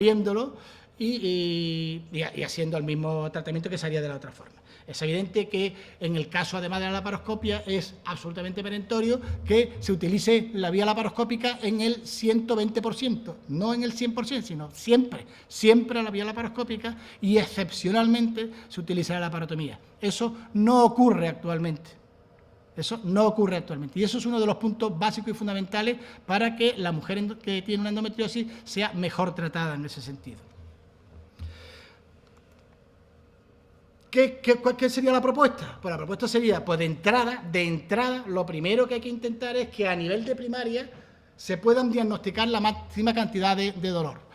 viéndolo y haciendo el mismo tratamiento que se haría de la otra forma. Es evidente que en el caso, además de la laparoscopia, es absolutamente perentorio que se utilice la vía laparoscópica en el 120%, no en el 100%, sino siempre la vía laparoscópica, y excepcionalmente se utiliza la laparotomía. Eso no ocurre actualmente. Eso no ocurre actualmente. Y eso es uno de los puntos básicos y fundamentales para que la mujer que tiene una endometriosis sea mejor tratada en ese sentido. ¿Qué sería la propuesta? Pues la propuesta sería, pues de entrada, lo primero que hay que intentar es que a nivel de primaria se puedan diagnosticar la máxima cantidad de dolor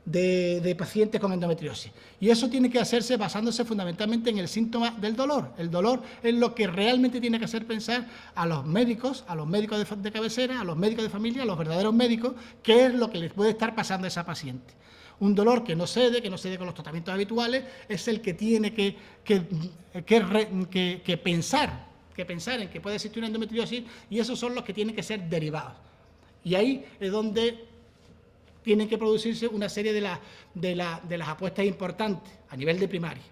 de pacientes con endometriosis. Y eso tiene que hacerse basándose fundamentalmente en el síntoma del dolor. El dolor es lo que realmente tiene que hacer pensar a los médicos de cabecera, a los médicos de familia, a los verdaderos médicos, qué es lo que les puede estar pasando a esa paciente. Un dolor que no cede con los tratamientos habituales, es el que tiene que pensar en que puede existir una endometriosis, y esos son los que tienen que ser derivados. Y ahí es donde tienen que producirse una serie de las apuestas importantes a nivel de primaria.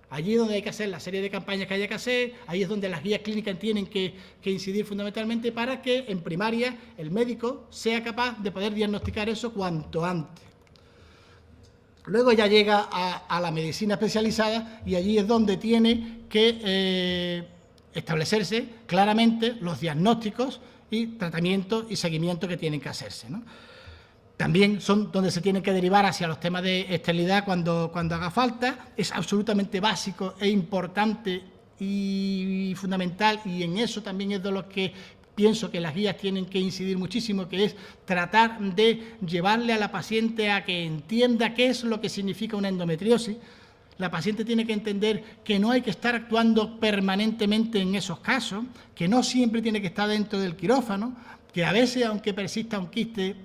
Allí es donde hay que hacer la serie de campañas que haya que hacer, ahí es donde las guías clínicas tienen que incidir fundamentalmente para que en primaria el médico sea capaz de poder diagnosticar eso cuanto antes. Luego ya llega a la medicina especializada, y allí es donde tiene que establecerse claramente los diagnósticos y tratamientos y seguimiento que tienen que hacerse, ¿no? También son donde se tienen que derivar hacia los temas de esterilidad cuando haga falta. Es absolutamente básico e importante y fundamental, y en eso también es de los que pienso que las guías tienen que incidir muchísimo, que es tratar de llevarle a la paciente a que entienda qué es lo que significa una endometriosis. La paciente tiene que entender que no hay que estar actuando permanentemente en esos casos, que no siempre tiene que estar dentro del quirófano, que a veces, aunque persista un quiste,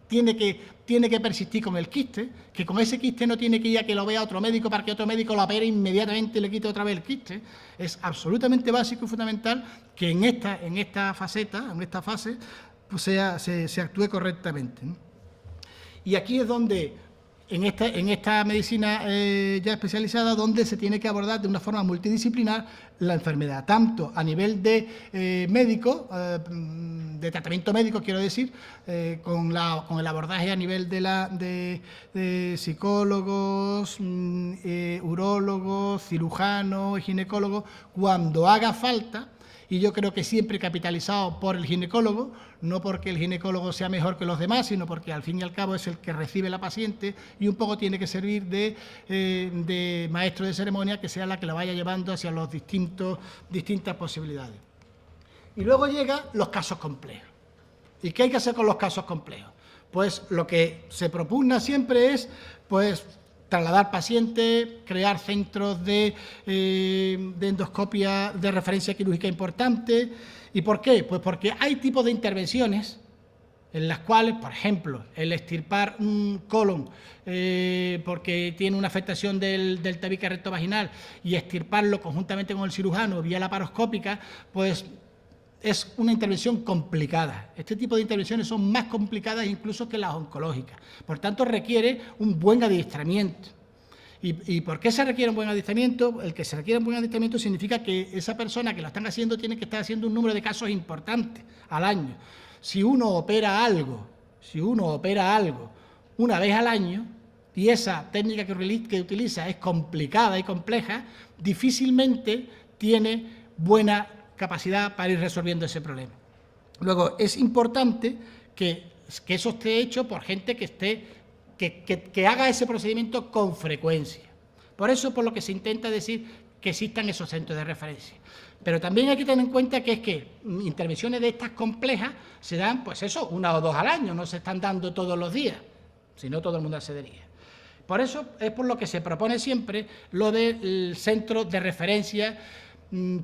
tiene que persistir con el quiste, que con ese quiste no tiene que ir a que lo vea otro médico para que otro médico lo opere inmediatamente y le quite otra vez el quiste. Es absolutamente básico y fundamental que en esta fase pues se actúe correctamente, ¿no? Y aquí es donde, en esta medicina ya especializada, donde se tiene que abordar de una forma multidisciplinar la enfermedad, tanto a nivel de médico, de tratamiento médico, quiero decir, con el abordaje a nivel de psicólogos, urólogos, cirujanos, ginecólogos, cuando haga falta. Y yo creo que siempre capitalizado por el ginecólogo, no porque el ginecólogo sea mejor que los demás, sino porque al fin y al cabo es el que recibe la paciente, y un poco tiene que servir de maestro de ceremonia, que sea la que la vaya llevando hacia las distintas posibilidades. Y luego llegan los casos complejos. ¿Y qué hay que hacer con los casos complejos? Pues lo que se propugna siempre es, pues, trasladar pacientes, crear centros de endoscopia de referencia quirúrgica importante. ¿Y por qué? Pues porque hay tipos de intervenciones en las cuales, por ejemplo, el extirpar un colon porque tiene una afectación del tabique rectovaginal, y extirparlo conjuntamente con el cirujano vía laparoscópica, pues es una intervención complicada. Este tipo de intervenciones son más complicadas incluso que las oncológicas. Por tanto, requiere un buen adiestramiento. ¿Y por qué se requiere un buen adiestramiento? El que se requiere un buen adiestramiento significa que esa persona que lo están haciendo tiene que estar haciendo un número de casos importantes al año. Si uno opera algo una vez al año, y esa técnica que utiliza es complicada y compleja, difícilmente tiene buena capacidad para ir resolviendo ese problema. Luego, es importante que eso esté hecho por gente que haga ese procedimiento con frecuencia. Por eso, por lo que se intenta decir que existan esos centros de referencia. Pero también hay que tener en cuenta que es que intervenciones de estas complejas se dan, pues eso, 1 o 2 al año, no se están dando todos los días, si no todo el mundo accedería. Por eso es por lo que se propone siempre lo del centro de referencia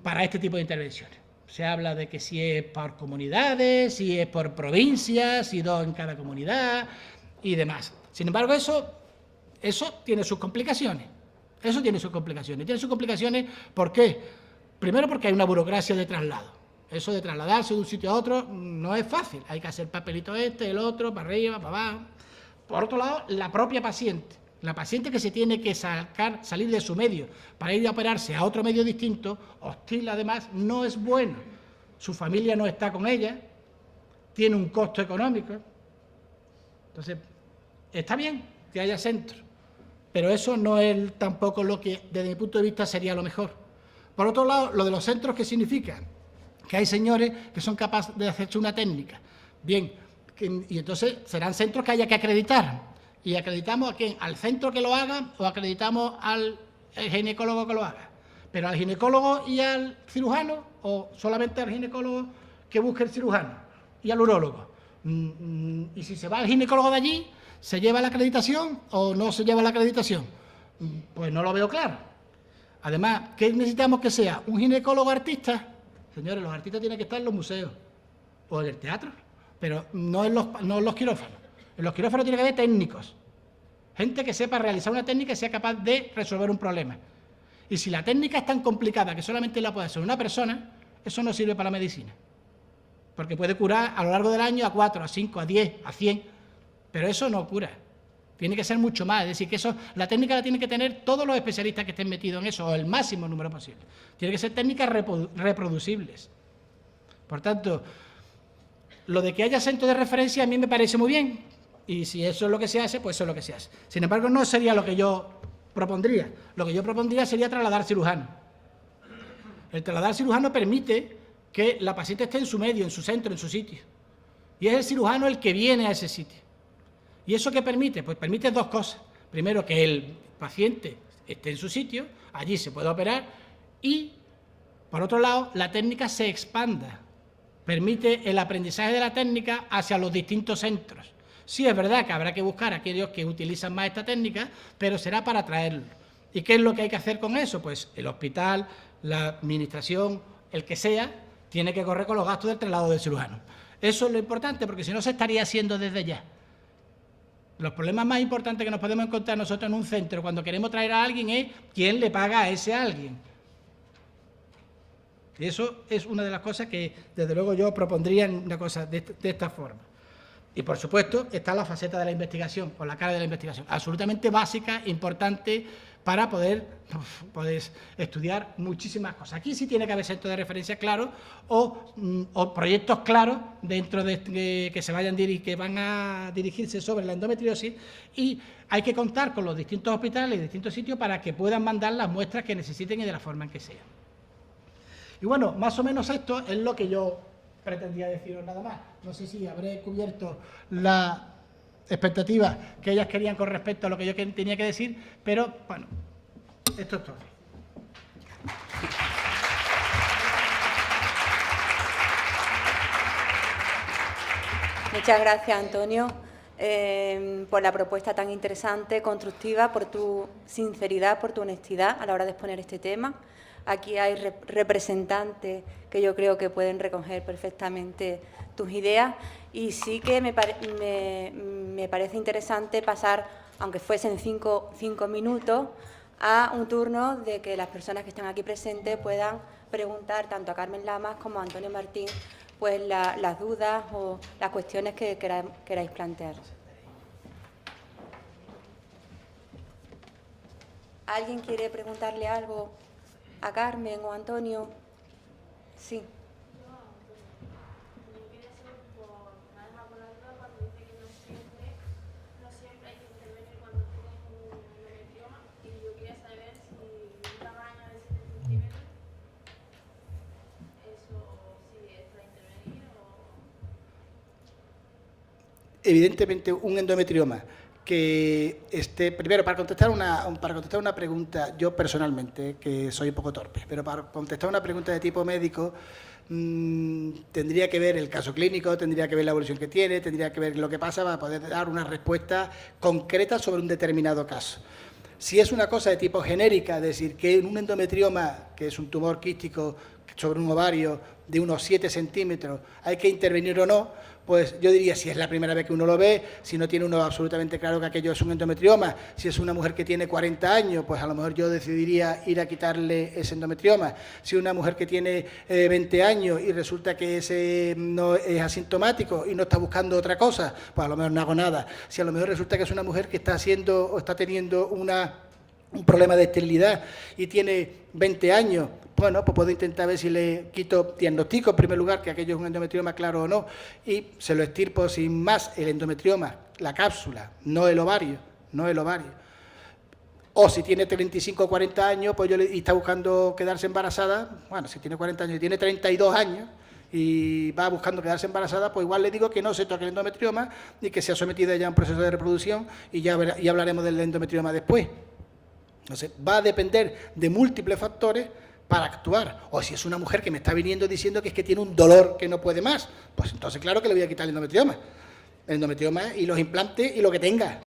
para este tipo de intervenciones. Se habla de que si es por comunidades, si es por provincias, si 2 en cada comunidad y demás. Sin embargo, eso tiene sus complicaciones. Tiene sus complicaciones, ¿por qué? Primero, porque hay una burocracia de traslado. Eso de trasladarse de un sitio a otro no es fácil. Hay que hacer papelito el otro, para arriba, para abajo. por otro lado, la propia paciente. La paciente que se tiene que salir de su medio para ir a operarse a otro medio distinto, hostil además, no es bueno. Su familia no está con ella, tiene un costo económico. Entonces, está bien que haya centros, pero eso no es tampoco lo que, desde mi punto de vista, sería lo mejor. Por otro lado, lo de los centros, ¿qué significa? Que hay señores que son capaces de hacerse una técnica. Bien, y entonces serán centros que haya que acreditar. ¿Y acreditamos a quién? ¿Al centro que lo haga o acreditamos al ginecólogo que lo haga? ¿Pero al ginecólogo y al cirujano o solamente al ginecólogo que busque el cirujano y al urólogo? Y si se va al ginecólogo de allí, ¿se lleva la acreditación o no se lleva la acreditación? Pues no lo veo claro. Además, ¿qué necesitamos que sea? ¿Un ginecólogo artista? Señores, los artistas tienen que estar en los museos o en el teatro, pero no en los quirófanos. En los quirófanos tiene que haber técnicos, gente que sepa realizar una técnica y sea capaz de resolver un problema. Y si la técnica es tan complicada que solamente la puede hacer una persona, eso no sirve para la medicina. Porque puede curar a lo largo del año a 4, a 5, a 10, a 100, pero eso no cura. Tiene que ser mucho más, es decir, que eso, la técnica la tienen que tener todos los especialistas que estén metidos en eso, o el máximo número posible. Tiene que ser técnicas reproducibles. Por tanto, lo de que haya centros de referencia a mí me parece muy bien, y si eso es lo que se hace, pues eso es lo que se hace. Sin embargo, no sería lo que yo propondría. Lo que yo propondría sería trasladar cirujano. El trasladar cirujano permite que la paciente esté en su medio, en su centro, en su sitio. Y es el cirujano el que viene a ese sitio. ¿Y eso qué permite? Pues permite dos cosas. Primero, que el paciente esté en su sitio, allí se puede operar, y, por otro lado, la técnica se expanda. Permite el aprendizaje de la técnica hacia los distintos centros. Sí, es verdad que habrá que buscar a aquellos que utilizan más esta técnica, pero será para atraerlo. ¿Y qué es lo que hay que hacer con eso? Pues el hospital, la administración, el que sea, tiene que correr con los gastos del traslado del cirujano. Eso es lo importante, porque si no se estaría haciendo desde ya. Los problemas más importantes que nos podemos encontrar nosotros en un centro cuando queremos traer a alguien es quién le paga a ese alguien. Y eso es una de las cosas que, desde luego, yo propondría en una cosa de esta forma. Y, por supuesto, está la faceta de la investigación, o la cara de la investigación, absolutamente básica, importante, para poder estudiar muchísimas cosas. Aquí sí tiene que haber centros de referencia claros o proyectos claros dentro de que se vayan que van a dirigirse sobre la endometriosis, y hay que contar con los distintos hospitales y distintos sitios para que puedan mandar las muestras que necesiten y de la forma en que sea. Y bueno, más o menos esto es lo que yo pretendía deciros nada más. No sé si habré cubierto la expectativas que ellas querían con respecto a lo que yo tenía que decir, pero bueno, esto es todo. Muchas gracias, Antonio, por la propuesta tan interesante, constructiva, por tu sinceridad, por tu honestidad a la hora de exponer este tema. Aquí hay representantes que yo creo que pueden recoger perfectamente tus ideas, y sí que me parece interesante pasar, aunque fuesen cinco minutos, a un turno de que las personas que están aquí presentes puedan preguntar tanto a Carmen Lamas como a Antonio Martín pues las dudas o las cuestiones que queráis plantear. ¿Alguien quiere preguntarle algo a Carmen o a Antonio? Sí. Evidentemente, un endometrioma que esté, primero, para contestar una pregunta, yo personalmente, que soy un poco torpe, pero para contestar una pregunta de tipo médico, tendría que ver el caso clínico, tendría que ver la evolución que tiene, tendría que ver lo que pasa para poder dar una respuesta concreta sobre un determinado caso. Si es una cosa de tipo genérica, es decir, que un endometrioma, que es un tumor quístico sobre un ovario de unos 7 centímetros, ¿hay que intervenir o no? Pues yo diría, si es la primera vez que uno lo ve, si no tiene uno absolutamente claro que aquello es un endometrioma, si es una mujer que tiene 40 años, pues a lo mejor yo decidiría ir a quitarle ese endometrioma. Si una mujer que tiene 20 años y resulta que ese no es asintomático y no está buscando otra cosa, pues a lo mejor no hago nada. Si a lo mejor resulta que es una mujer que está haciendo o está teniendo un problema de esterilidad y tiene 20 años, bueno, pues puedo intentar ver si le quito, diagnostico en primer lugar que aquello es un endometrioma claro o no, y se lo estirpo sin más el endometrioma, la cápsula, no el ovario. O si tiene 35 o 40 años pues y está buscando quedarse embarazada, bueno, si tiene 40 años y tiene 32 años y va buscando quedarse embarazada, pues igual le digo que no se toque el endometrioma y que sea sometida ya a un proceso de reproducción y ya hablaremos del endometrioma después. Entonces, va a depender de múltiples factores para actuar. O si es una mujer que me está viniendo diciendo que es que tiene un dolor que no puede más, pues entonces claro que le voy a quitar el endometrioma y los implantes y lo que tenga.